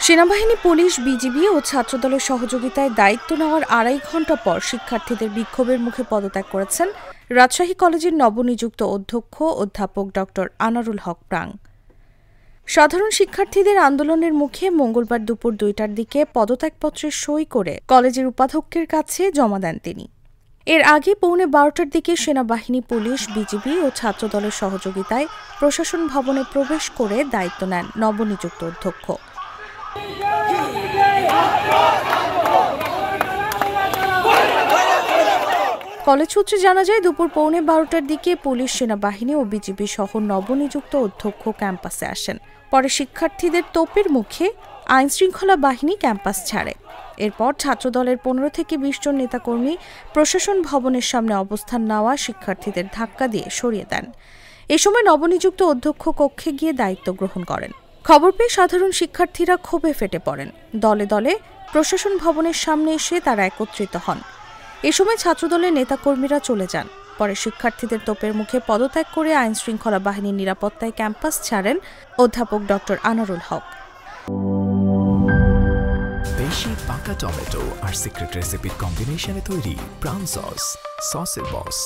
সেনাবাহিনী, police, BGB ও ছাত্রদলের সহযোগিতায় দায়িত্ব নেওয়ার ২.৫ ঘণ্টা পর শিক্ষার্থীদের বিক্ষোভের মুখে পদত্যাগ করেছেন রাজশাহী কলেজের নবনিযুক্ত অধ্যক্ষ অধ্যাপক ড. আনারুল হক প্রাং। সাধারণ শিক্ষার্থীদের আন্দোলনের মুখে মঙ্গলবার দুপুর ২টার দিকে পদত্যাগপত্রে সই করে কলেজের উপাধ্যক্ষের কাছে জমা দেন তিনি। এর আগে পৌনে ১২টার দিকে সেনাবাহিনী, পুলিশ, বিজিবি ও ছাত্রদলের সহযোগিতায় প্রশাসন ভবনে প্রবেশ করে দায়িত্ব নেন নবনিযুক্ত অধ্যক্ষ। কলেজ সূত্রে জানা যায়, দুপুর পৌনে ১২টার দিকে পুলিশ, সেনাবাহিনী ও বিজিবি সহ নবনিযুক্ত অধ্যক্ষ ক্যাম্পাসে আসেন। পরে শিক্ষার্থীদের তোপের মুখে আইনশৃঙ্খলা বাহিনী ক্যাম্পাস ছাড়ে। এরপর ছাত্রদলের ১৫ থেকে ২০ জন নেতাকর্মী প্রশাসন ভবনের সামনে অবস্থান নেওয়া শিক্ষার্থীদের ধাক্কা দিয়ে সরিয়ে দেন। এ সময় নবনিযুক্ত অধ্যক্ষ কক্ষে গিয়ে দায়িত্ব গ্রহণ করেন। খবর পেয়ে সাধারণ শিক্ষার্থীরা ক্ষোভে ফেটে পড়েন। দলে দলে প্রশাসন ভবনের সামনে এসে তারা একত্রিত হন। এ সময় ছাত্রদলের নেতাকর্মীরা চলে যান। পরে শিক্ষার্থীদের তোপের মুখে পদত্যাগ করে আইনশৃঙ্খলা বাহিনীর নিরাপত্তায় ক্যাম্পাস ছাড়েন অধ্যাপক ড. আনারুল হক। দেশি পাকা টমেটো আর সিক্রেট রেসিপির কম্বিনেশনে তৈরি প্রাণ সসের বস।